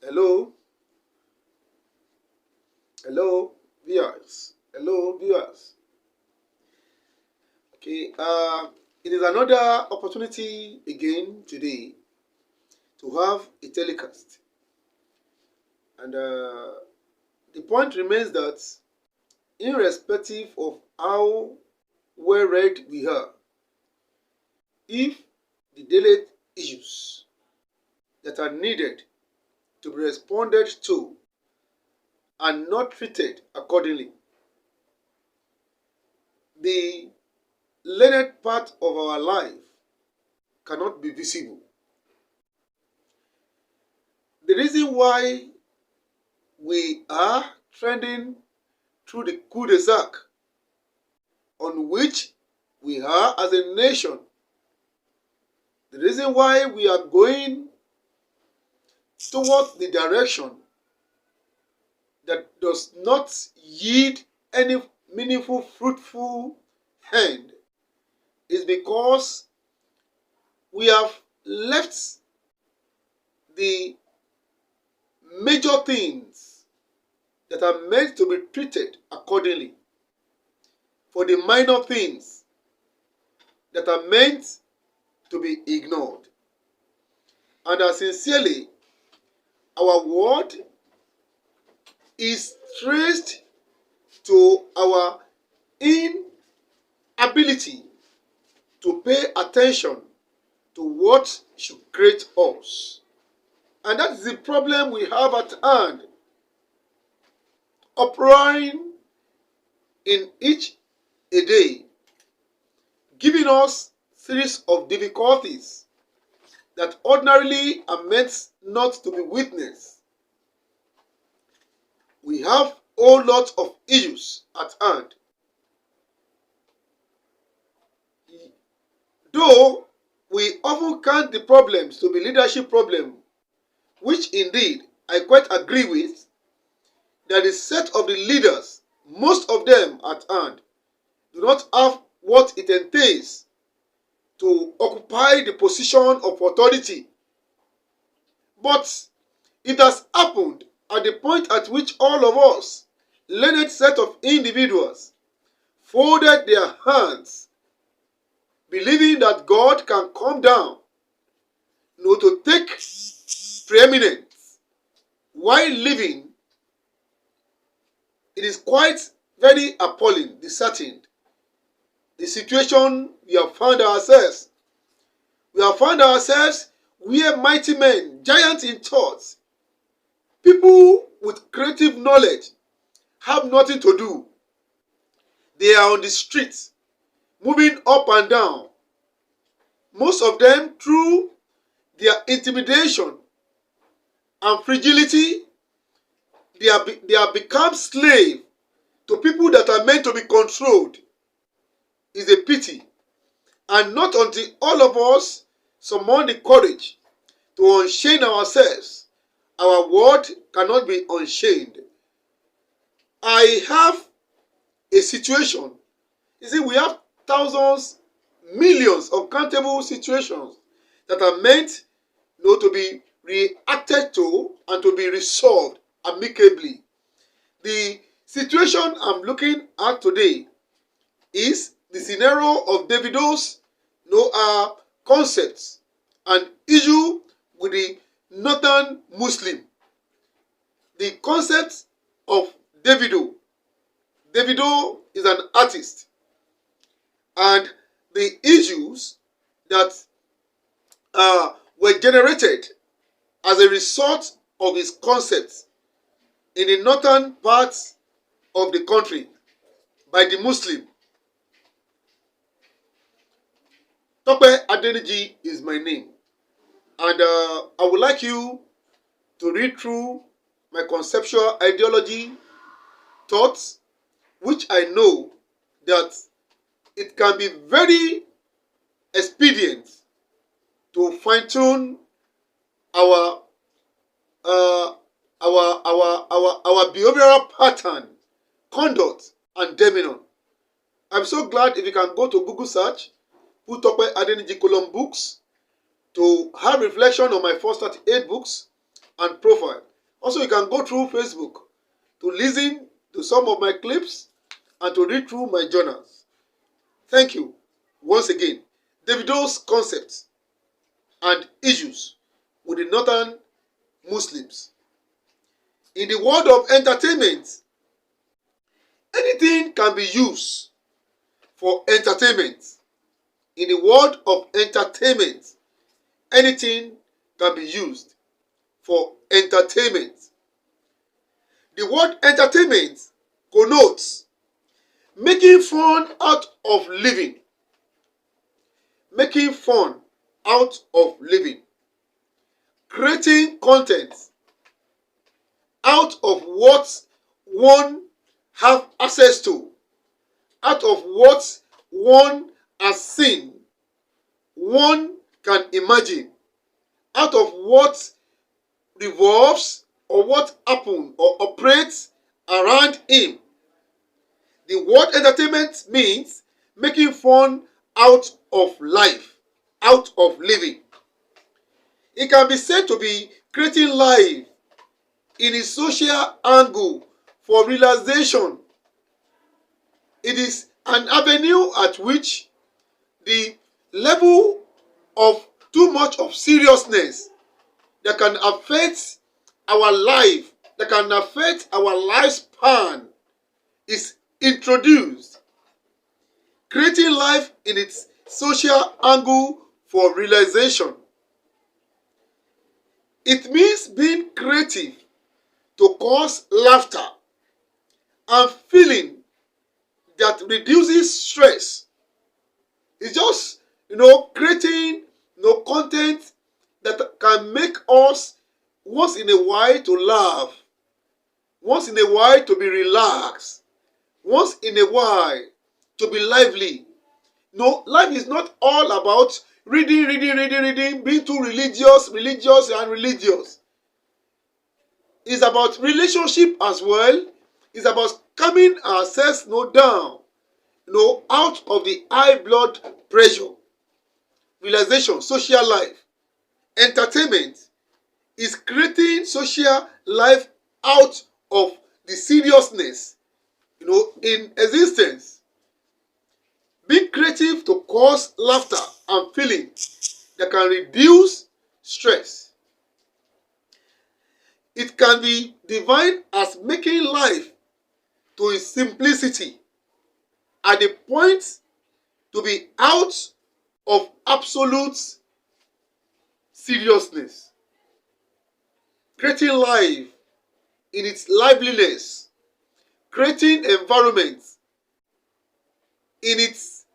Hello, hello, viewers. Hello, viewers. Okay, it is another opportunity again today to have a telecast, and the point remains that, irrespective of how well read we are, if the daily issues that are needed to be responded to are not treated accordingly, the learned part of our life cannot be visible. The reason why we are trending through the cul-de-sac on which we are as a nation, the reason why we are going towards the direction that does not yield any meaningful, fruitful end is because we have left the major things that are meant to be treated accordingly for the minor things that are meant to be ignored. And as sincerely our word is traced to our inability to pay attention to what should create us. And that is the problem we have at hand, occurring in each a day, giving us series of difficulties that ordinarily are meant not to be witnessed. We have a whole lot of issues at hand. Though we often count the problems to be leadership problems, which indeed I quite agree with, that the set of the leaders, most of them at hand, do not have what it entails to occupy the position of authority. But it has happened at the point at which all of us, learned set of individuals, folded their hands, believing that God can come down, to take preeminence while living. It is quite very appalling, disheartening, the situation we have found ourselves. We have found ourselves where mighty men, giants in thought, people with creative knowledge have nothing to do. They are on the streets, moving up and down. Most of them, through their intimidation and fragility, they have become slaves to people that are meant to be controlled. It's a pity. And not until all of us summon the courage to unchain ourselves, our word cannot be unchained. I have a situation. You see, we have thousands, millions of countable situations that are meant to be reacted to and to be resolved amicably. The situation I'm looking at today is the scenario of Davido's concepts and issue with the northern Muslim. The concept of Davido. Davido is an artist, and the issues that were generated as a result of his concepts in the northern parts of the country by the Muslim. Tope Adeniji is my name, and I would like you to read through my conceptual ideology, thoughts, which I know that it can be very expedient to fine-tune our behavioral pattern, conduct, and demeanor. I'm so glad if you can go to Google search, put Tope Adeniji column books, to have reflection on my first 38 books and profile. Also, you can go through Facebook to listen to some of my clips and to read through my journals. Thank you once again. Davido's concepts and issues with the northern Muslims. In the world of entertainment, anything can be used for entertainment. In the world of entertainment, anything can be used for entertainment. The word entertainment connotes making fun out of living. Making fun out of living. Creating content out of what one have access to, out of what one has seen, one can imagine, out of what revolves or what happens or operates around him. The word entertainment means making fun out of life, out of living. It can be said to be creating life in a social angle for realization. It is an avenue at which the level of too much of seriousness that can affect our life, that can affect our lifespan is introduced. Creating life in its social angle for realization. It means being creative to cause laughter and feeling that reduces stress. It's just, creating content that can make us once in a while to laugh, once in a while to be relaxed, once in a while to be lively. No, life is not all about reading, being too religious. It's about relationship as well. It's about calming ourselves down, out of the high blood pressure. Realization, social life, entertainment is creating social life out of the seriousness, in existence. Being creative to cause laughter and feeling that can reduce stress. It can be defined as making life to its simplicity at the point to be out of absolute seriousness. Creating life in its liveliness. Creating environment in its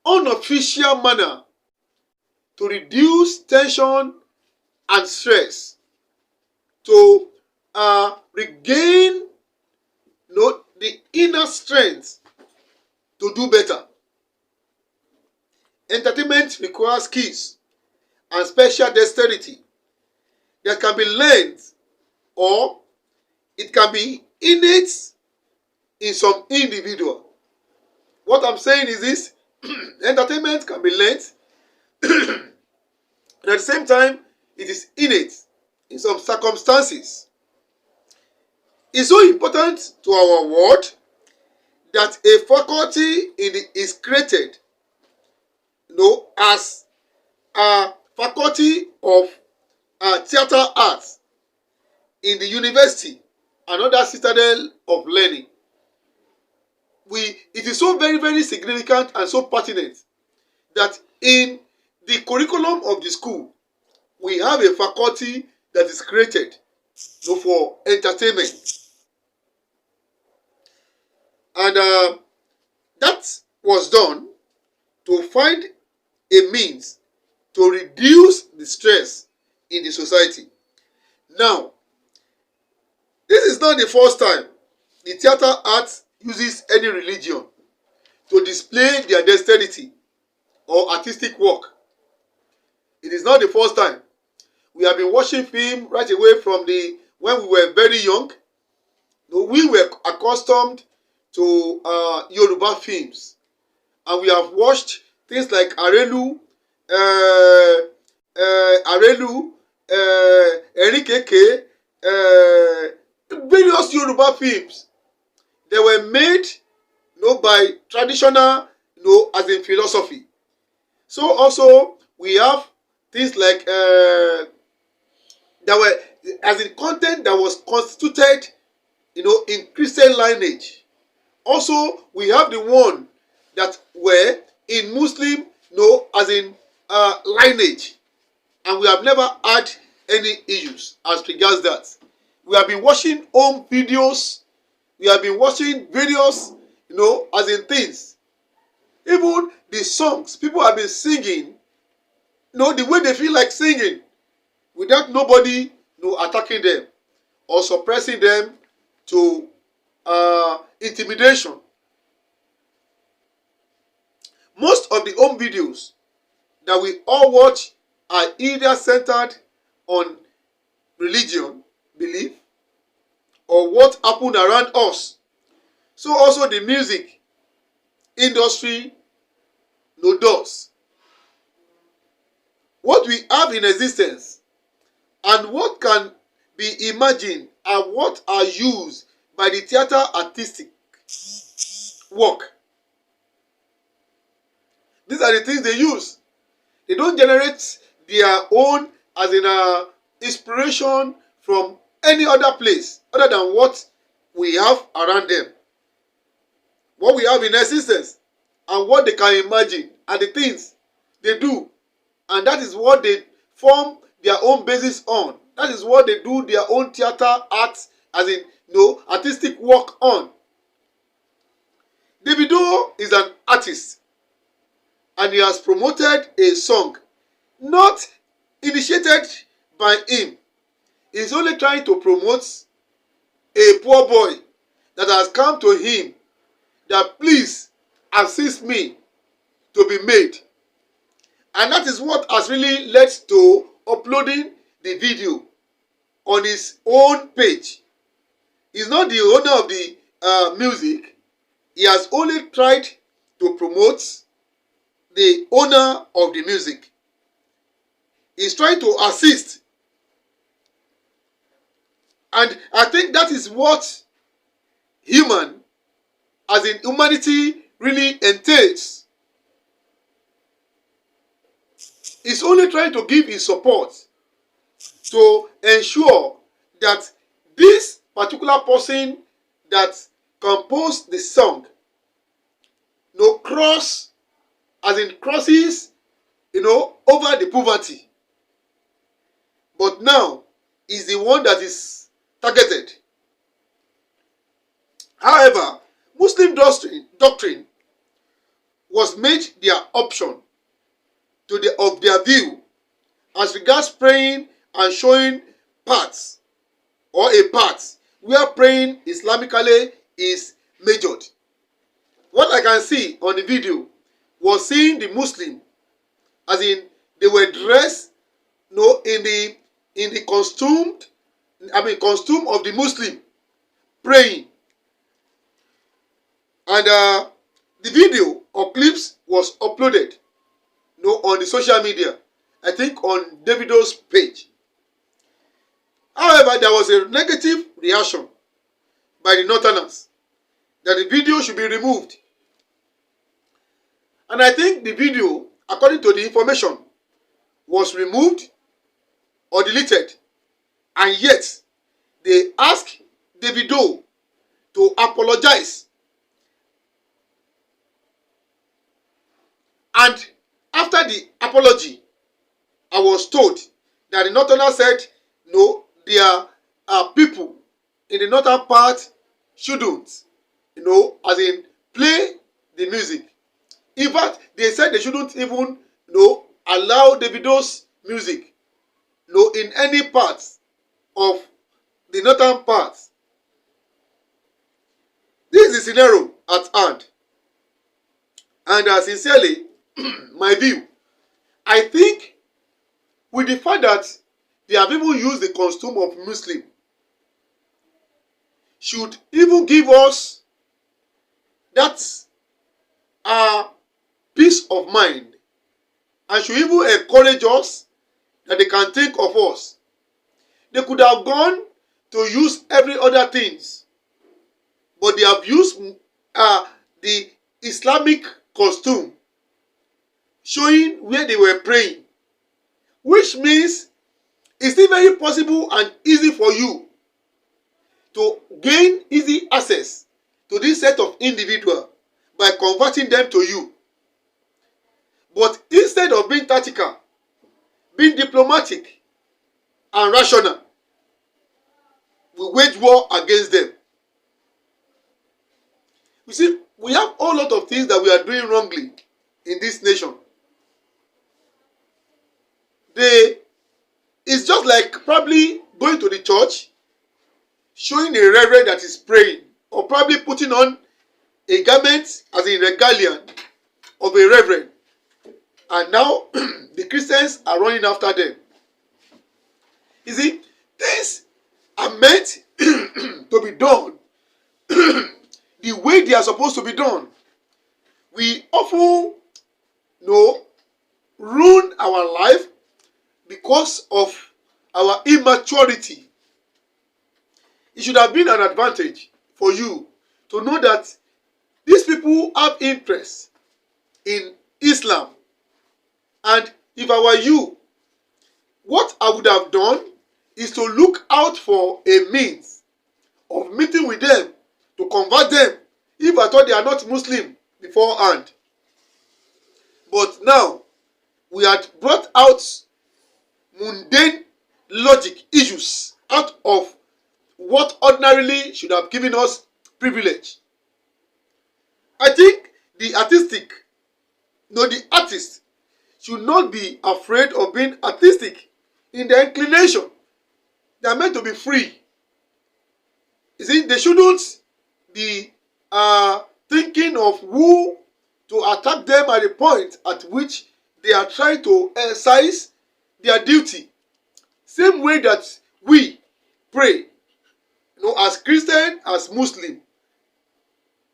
unofficial manner to reduce tension and stress, to regain the inner strength to do better. Entertainment requires skills and special dexterity that can be learned, or it can be innate in some individual. What I'm saying is this: entertainment can be learned, and at the same time, it is innate in some circumstances. It's so important to our world that a faculty is created, as a faculty of theater arts in the university, another citadel of learning. It is so very, very significant and so pertinent that in the curriculum of the school, we have a faculty that is created for entertainment. And that was done to find a means to reduce the stress in the society. Now, this is not the first time the theater arts uses any religion to display their dexterity or artistic work. It is not the first time. We have been watching film right away from when we were very young. We were accustomed to Yoruba films, and we have watched things like Arelu, Erikeke, various Yoruba films. They were made, by traditional, as in philosophy. So also we have things like that were as in content that was constituted, in Christian lineage. Also, we have the one that were in Muslim, as in lineage, and we have never had any issues as regards that. We have been watching home videos. We have been watching videos, as in things. Even the songs people have been singing, the way they feel like singing, without nobody, attacking them or suppressing them to intimidation. Most of the home videos that we all watch are either centered on religion, belief, or what happened around us. So also the music industry does. What we have in existence and what can be imagined and what are used by the theater artistic work. These are the things they use. They don't generate their own as in inspiration from any other place other than what we have around them. What we have in existence and what they can imagine are the things they do. And that is what they form their own basis on. That is what they do their own theater art, as in artistic work on. Davido is an artist and he has promoted a song not initiated by him. He's only trying to promote a poor boy that has come to him that please assist me to be made. And that is what has really led to uploading the video on his own page. He's not the owner of the music. He has only tried to promote the owner of the music. He's trying to assist. And I think that is what human, as in humanity, really entails. He's only trying to give his support to ensure that this particular person that composed the song crosses over the poverty. But now is the one that is targeted. However, Muslim doctrine was made their option of their view as regards praying and showing parts or a part where praying Islamically is majored. What I can see on the video was seeing the Muslim, as in they were dressed in the costume of the Muslim praying. And the video or clips was uploaded on the social media, I think on Davido's page. However, there was a negative reaction by the Northerners that the video should be removed. And I think the video, according to the information, was removed or deleted. And yet, they asked Davido to apologize. And after the apology, I was told that the Northerners said, no, their people in the northern part shouldn't, as in play the music. In fact, they said they shouldn't even, allow Davido's music, in any part of the northern part. This is the scenario at hand. And sincerely, my view, I think with the fact that they have even used the costume of Muslim, should even give us that peace of mind and should even encourage us that they can think of us They could have gone to use every other things, but they have used the Islamic costume, showing where they were praying, which means it's still very possible and easy for you to gain easy access to this set of individuals by converting them to you. But instead of being tactical, being diplomatic and rational, we wage war against them. You see, we have a lot of things that we are doing wrongly in this nation. It's just like probably going to the church, showing a reverend that is praying, or probably putting on a garment as a regalian of a reverend. And now the Christians are running after them. You see, things are meant to be done the way they are supposed to be done. We often ruin our life because of our immaturity. It should have been an advantage for you to know that these people have interest in Islam. And if I were you, what I would have done is to look out for a means of meeting with them to convert them if I thought they are not Muslim beforehand. But now, we had brought out mundane logic issues out of what ordinarily should have given us privilege. I think the artist should not be afraid of being artistic in their inclination. They are meant to be free. You see, they shouldn't be thinking of who to attack them at the point at which they are trying to exercise their duty. Same way that we pray, as Christian, as Muslim.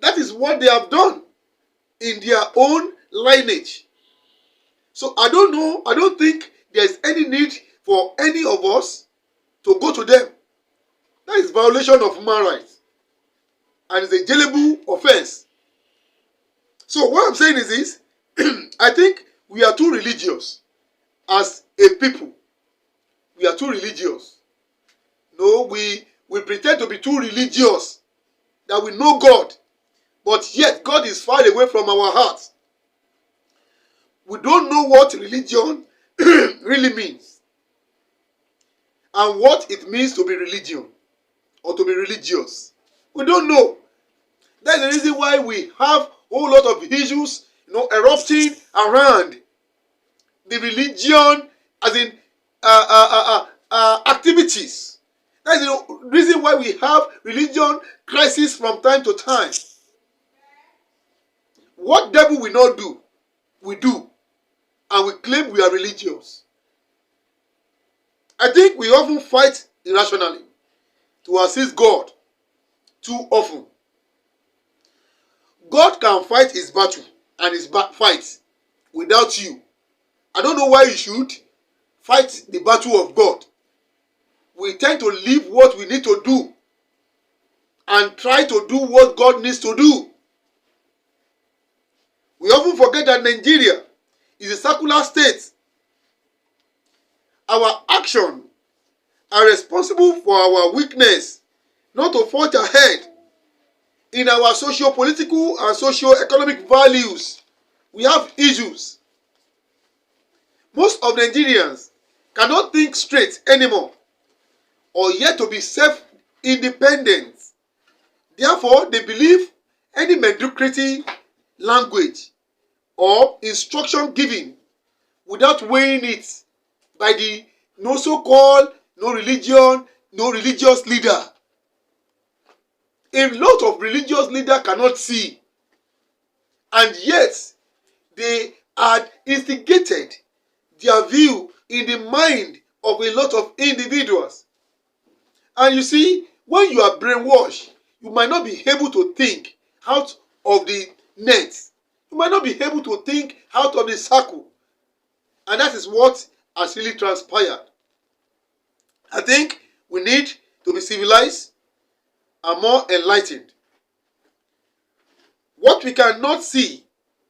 That is what they have done in their own lineage. So I don't think there's any need for any of us to go to them. That is violation of human rights. And it's a jailable offense. So what I'm saying is this, I think we are too religious as a people. We are too religious. No, we pretend to be too religious, that we know God, but yet God is far away from our hearts. We don't know what religion really means and what it means to be religion or to be religious. We don't know. That's the reason why we have a whole lot of issues erupting around the religion, as in activities. That's the reason why we have religion crisis from time to time. What devil will not do, we do. And we claim we are religious. I think we often fight irrationally to assist God too often. God can fight his battle and his fight without you. I don't know why you should fight the battle of God. We tend to leave what we need to do and try to do what God needs to do. We often forget that Nigeria is a secular state. Our actions are responsible for our weakness not to forge ahead in our socio-political and socio-economic values. We have issues. Most of Nigerians cannot think straight anymore or yet to be self-independent. Therefore, they believe any mediocrity language or instruction given without weighing it by the so-called no religion, no religious leader. A lot of religious leaders cannot see, and yet they had instigated their view in the mind of a lot of individuals. And you see, when you are brainwashed, you might not be able to think out of the net. You might not be able to think out of the circle. And that is what has really transpired. I think wise and more enlightened. What we cannot see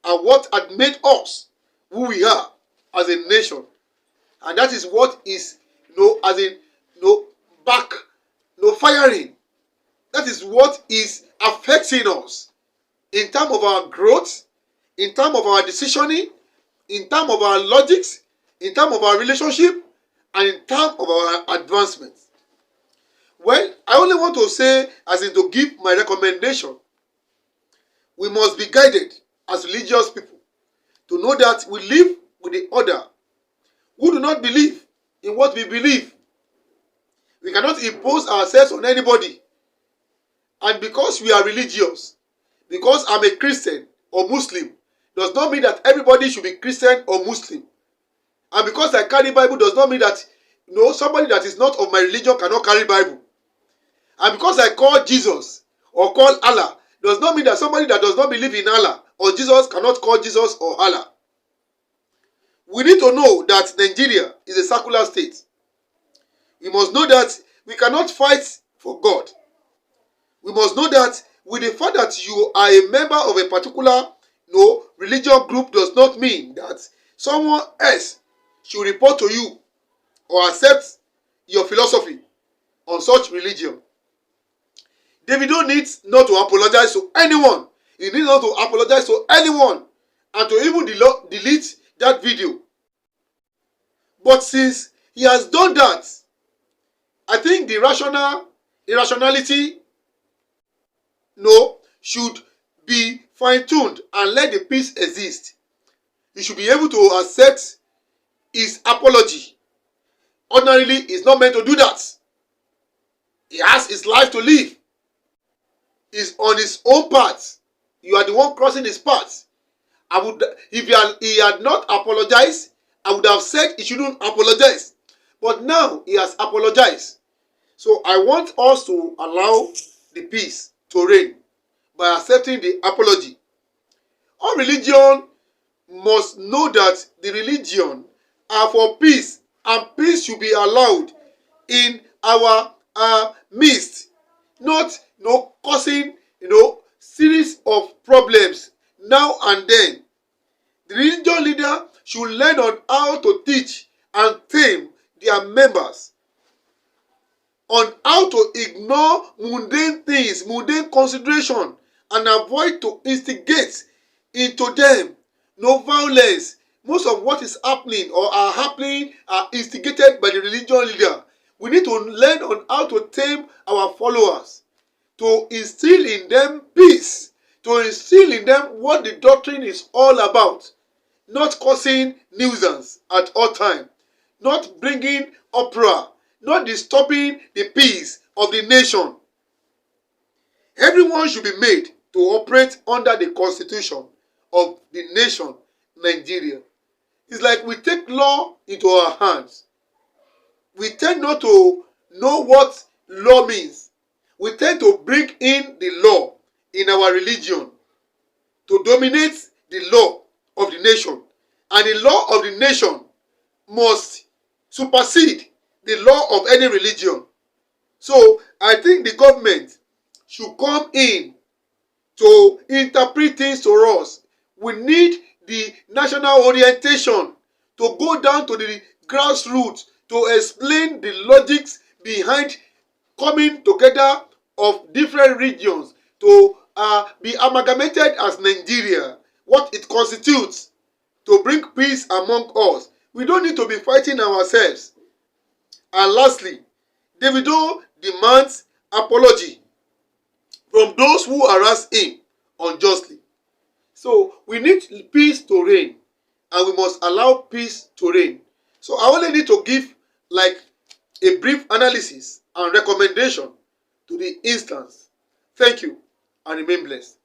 are what had made us who we are as a nation. And that is what is, as in, back, firing. That is what is affecting us in terms of our growth, in terms of our decisioning, in terms of our logics, in terms of our relationship, and in terms of our advancement. Well, I only want to say, as in to give my recommendation, we must be guided as religious people to know that we live with the other who do not believe in what we believe. We cannot impose ourselves on anybody. And because we are religious, because I'm a Christian or Muslim, does not mean that everybody should be Christian or Muslim. And because I carry Bible does not mean that somebody that is not of my religion cannot carry Bible. And because I call Jesus or call Allah does not mean that somebody that does not believe in Allah or Jesus cannot call Jesus or Allah. We need to know that Nigeria is a secular state. We must know that we cannot fight for God. We must know that with the fact that you are a member of a particular religious group does not mean that someone else should report to you or accept your philosophy on such religion. Davido needs not to apologize to anyone. He needs not to apologize to anyone and to even delete that video. But since he has done that, I think the rationality should be fine-tuned and let the peace exist. He should be able to accept his apology. Ordinarily, he's not meant to do that. He has his life to live. He's on his own path. You are the one crossing his path. If he had not apologized, I would have said he shouldn't apologize. But now he has apologized. So I want us to allow the peace to reign by accepting the apology. All religion must know that the religion are for peace, and peace should be allowed in our midst, not causing series of problems now and then. The religious leader should learn on how to teach and tame their members, on how to ignore mundane things, mundane consideration, and avoid to instigate into them no violence. Most of what is happening or are happening are instigated by the religious leader. We need to learn on how to tame our followers, to instill in them peace, to instill in them what the doctrine is all about, not causing nuisance at all time, not bringing uproar, not disturbing the peace of the nation. Everyone should be made to operate under the constitution of the nation, Nigeria. It's like we take law into our hands. We tend not to know what law means. We tend to bring in the law in our religion to dominate the law of the nation. And the law of the nation must supersede the law of any religion. So I think the government should come in to interpret things to us. We need the national orientation to go down to the grassroots to explain the logics behind coming together of different regions to be amalgamated as Nigeria, what it constitutes, to bring peace among us. We don't need to be fighting ourselves. And lastly, Davido demands apology from those who harass him unjustly. So we need peace to reign, and we must allow peace to reign. So I only need to give like a brief analysis and recommendation to the instance. Thank you and remain blessed.